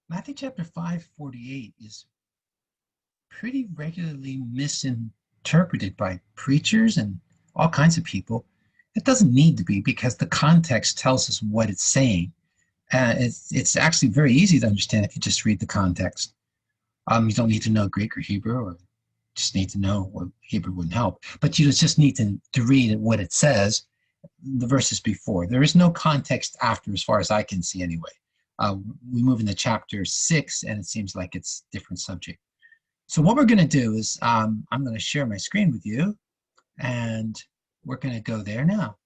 Matthew chapter 5:48 is pretty regularly misinterpreted by preachers and all kinds of people. It doesn't need to be because the context tells us what it's saying. It's actually very easy to understand if you just read the context. You don't need to know Greek or Hebrew, or just need to know, well, Hebrew wouldn't help, but you just need to read what it says, the verses before. There is no context after, as far as I can see anyway. We move into chapter 6, and it seems like it's a different subject. So what we're going to do is I'm going to share my screen with you, and we're going to go there now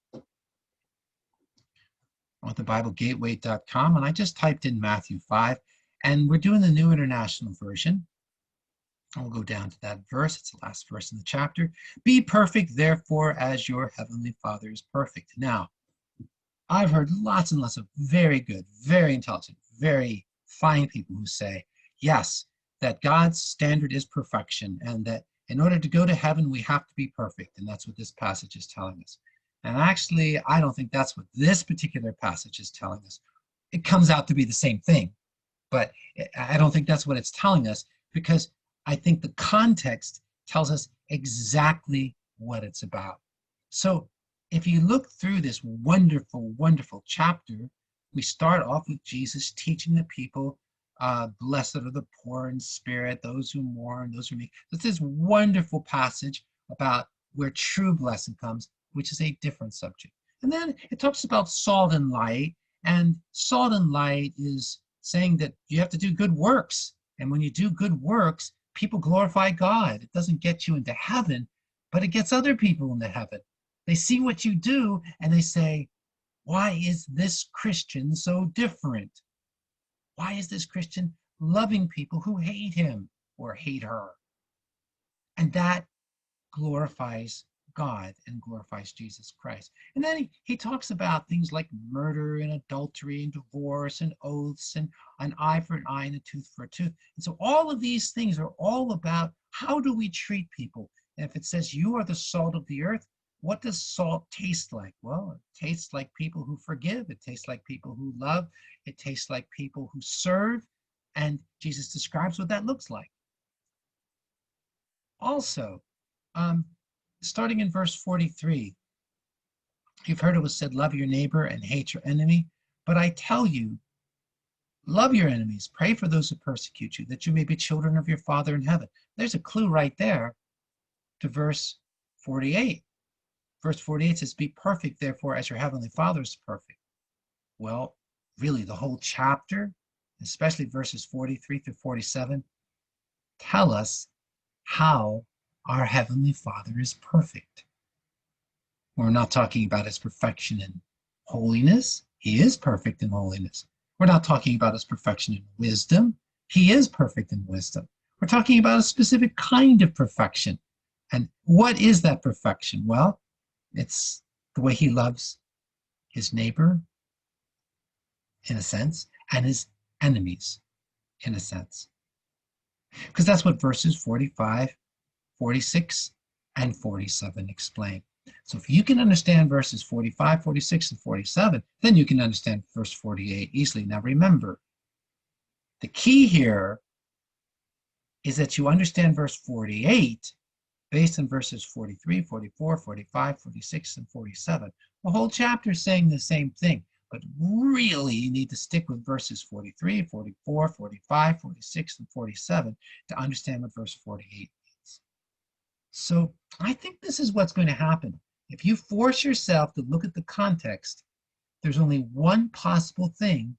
on thebiblegateway.com, and I just typed in Matthew 5, and we're doing the New International Version. I'll go down to that verse. It's the last verse in the chapter. Be perfect, therefore, as your heavenly Father is perfect. Now, I've heard lots and lots of very good, very intelligent, very fine people who say, yes, that God's standard is perfection, and that in order to go to heaven, we have to be perfect. And that's what this passage is telling us. And actually, I don't think that's what this particular passage is telling us. It comes out to be the same thing, but I don't think that's what it's telling us, because I think the context tells us exactly what it's about. So if you look through this wonderful, wonderful chapter, we start off with Jesus teaching the people, blessed are the poor in spirit, those who mourn, those who meek. It's this wonderful passage about where true blessing comes, which is a different subject. And then it talks about salt and light, and salt and light is saying that you have to do good works. And when you do good works, people glorify God. It doesn't get you into heaven, but it gets other people into heaven. They see what you do and they say, why is this Christian so different? Why is this Christian loving people who hate him or hate her? And that glorifies God and glorifies Jesus Christ. And then he talks about things like murder and adultery and divorce and oaths and an eye for an eye and a tooth for a tooth. And so all of these things are all about how do we treat people. And if it says you are the salt of the earth, what does salt taste like? Well, it tastes like people who forgive. It tastes like people who love. It tastes like people who serve. And Jesus describes what that looks like. Also, um, starting in verse 43, you've heard it was said, love your neighbor and hate your enemy. But I tell you, love your enemies, pray for those who persecute you, that you may be children of your Father in heaven. There's a clue right there to verse 48. Verse 48 says, be perfect, therefore, as your heavenly Father is perfect. Well, really, the whole chapter, especially verses 43 through 47, tell us how our heavenly Father is perfect. We're not talking about his perfection in holiness. He is perfect in holiness. We're not talking about his perfection in wisdom. He is perfect in wisdom. We're talking about a specific kind of perfection. And what is that perfection? Well, it's the way he loves his neighbor, in a sense, and his enemies, in a sense. Because that's what verses 45, 46, and 47 explain. So if you can understand verses 45, 46, and 47, then you can understand verse 48 easily. Now remember, the key here is that you understand verse 48 based on verses 43, 44, 45, 46, and 47. The whole chapter is saying the same thing, but really you need to stick with verses 43, 44, 45, 46, and 47 to understand what verse 48 means. So I think this is what's going to happen. If you force yourself to look at the context, there's only one possible thing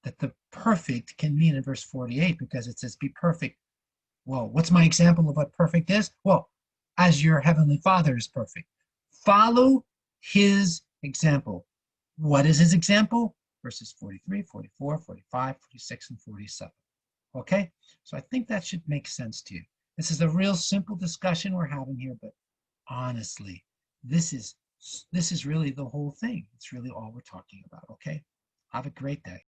that the perfect can mean in verse 48, because it says be perfect. Well, what's my example of what perfect is? Well, as your heavenly Father is perfect. Follow his example. What is his example? Verses 43, 44, 45, 46, and 47. Okay? So I think that should make sense to you. This is a real simple discussion we're having here, but honestly, this is really the whole thing. It's really all we're talking about, okay? Have a great day.